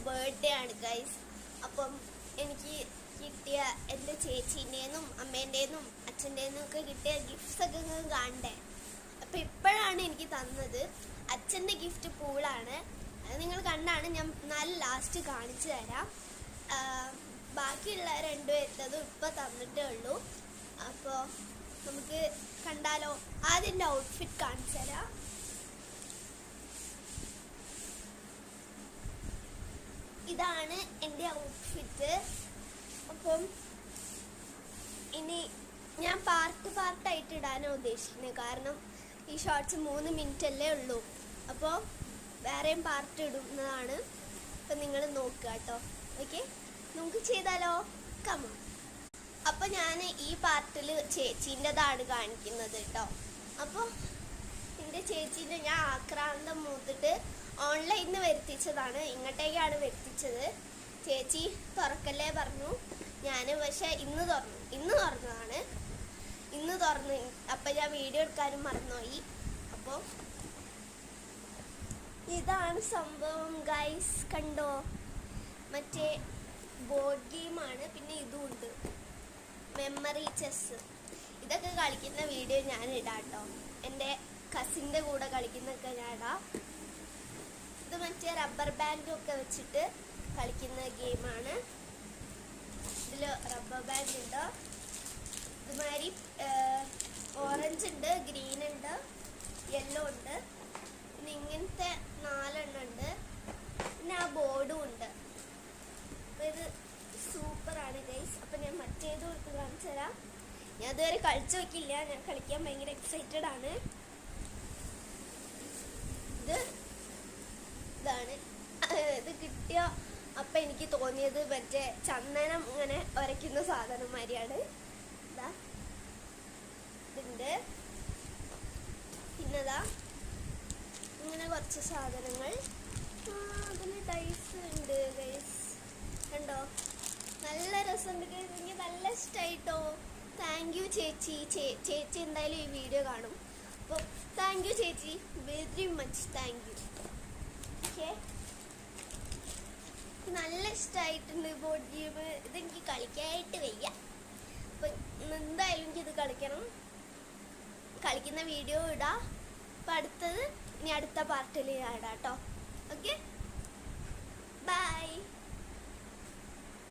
Birthday ആണ് guys. അപ്പം എനിക്ക് കിട്ടിയ എൻ്റെ ചേച്ചീൻ്റെന്നും അമ്മേൻ്റെന്നും അച്ഛൻ്റെന്നും ഒക്കെ കിട്ടിയ ഗിഫ്റ്റ്സ് ഒക്കെ നിങ്ങൾക്ക് കാണണ്ടേ. അപ്പം ഇപ്പോഴാണ് എനിക്ക് തന്നത്. അച്ഛൻ്റെ ഗിഫ്റ്റ് പൂളാണ്. അത് നിങ്ങൾ കണ്ടാണ്. ഞാൻ നല്ല ലാസ്റ്റ് കാണിച്ചു തരാം. ബാക്കിയുള്ള രണ്ടുപേരുടേതും ഇപ്പം തന്നിട്ടേ ഉള്ളൂ. അപ്പോൾ നമുക്ക് കണ്ടാലോ? ആദ്യം എൻ്റെ ഔട്ട്ഫിറ്റ് കാണിച്ചു തരാം. ഇതാണ് എൻ്റെ ഔട്ട്ഫിറ്റ്. അപ്പം ഇനി ഞാൻ പാർട്ടായിട്ട് ഇടാനാണ് ഉദ്ദേശിക്കുന്നത്. കാരണം ഈ ഷോർട്സ് 3 മിനിറ്റ് അല്ലേ ഉള്ളൂ. അപ്പോൾ വേറെയും പാർട്ട് ഇടുന്നതാണ്. അപ്പം നിങ്ങൾ നോക്കുക കേട്ടോ. ഓക്കെ, നമുക്ക് ചെയ്താലോ? കമോൺ. അപ്പോൾ ഞാൻ ഈ പാർട്ടിൽ ചേച്ചീൻ്റെതാണ് കാണിക്കുന്നത് കേട്ടോ. അപ്പോൾ എൻ്റെ ചേച്ചീൻ്റെ ഞാൻ ആക്രാന്തം മൂത്തിട്ട് ഓൺലൈനിൽ നിന്ന് വരുത്തിച്ചതാണ്. ഇങ്ങോട്ടേക്കാണ് വരുത്തിച്ചത്. ചേച്ചി തുറക്കല്ലേ പറഞ്ഞു. ഞാൻ പക്ഷേ ഇന്ന് തുറന്നതാണ്. ഇന്ന് തുറന്ന് അപ്പം ഞാൻ വീഡിയോ എടുക്കാനും മറന്നുപോയി. അപ്പോൾ ഇതാണ് സംഭവം ഗൈസ്, കണ്ടോ? മറ്റേ ബോർഡ് ഗെയിമാണ്. പിന്നെ ഇതും ഉണ്ട്, മെമ്മറി ചെസ്. ഇതൊക്കെ കളിക്കുന്ന വീഡിയോ ഞാൻ ഇടാം കേട്ടോ. എൻ്റെ കസിൻ്റെ കൂടെ കളിക്കുന്നതൊക്കെ ഞാൻ ഇടാം. ഇത് മറ്റേ റബ്ബർ ബാൻഡും ഒക്കെ വെച്ചിട്ട് കളിക്കുന്ന ഗെയിമാണ്. ഇതിൽ റബ്ബർ ബാൻഡ് ഉണ്ട്. ഇതുമാതിരി ഓറഞ്ച് ഉണ്ട്, ഗ്രീൻ ഉണ്ട്, യെല്ലോ ഉണ്ട്. പിന്നെ ഇങ്ങനത്തെ 4 എണ്ണം ഉണ്ട്. പിന്നെ ആ ബോർഡും ഉണ്ട്. അപ്പോൾ ഇത് സൂപ്പറാണ് ഗൈസ്. അപ്പം ഞാൻ മറ്റേതും എടുത്ത് കാണിച്ചു തരാം. ഞാൻ ഇതുവരെ കളിച്ചു നോക്കിയില്ല. ഞാൻ കളിക്കാൻ ഭയങ്കര എക്സൈറ്റഡ് ആണ്. ഇതാണ് ഇത് കിട്ടിയ അപ്പം എനിക്ക് തോന്നിയത് മറ്റേ ചന്ദനം ഇങ്ങനെ ഉരയ്ക്കുന്ന സാധനം മാതിരിയാണ്. ഇതാ ഇതുണ്ട്. പിന്നെതാ ഇങ്ങനെ കുറച്ച് സാധനങ്ങൾ. അതിന് ഡൈസ് ഉണ്ട് ഗൈസ്, കണ്ടോ? നല്ല രസമുണ്ട് ഗൈസ്. എനിക്ക് നല്ല ഇഷ്ടമായിട്ടോ. താങ്ക് യു ചേച്ചി. ചേച്ചി എന്തായാലും ഈ വീഡിയോ കാണും. അപ്പോൾ താങ്ക് യു ചേച്ചി, very much thank you. Okay, നല്ല ഇഷ്ടമായിട്ടുണ്ട് ബോർഡ് ഗെയിം. ഇതെനിക്ക് കളിക്കാനായിട്ട് വയ്യ. അപ്പം എന്തായാലും എനിക്കിത് കളിക്കണം. കളിക്കുന്ന വീഡിയോ ഇടാം. അപ്പം അടുത്തത് ഇനി അടുത്ത പാർട്ടിൽ ഞാൻ ഇടാം കേട്ടോ. Okay, by.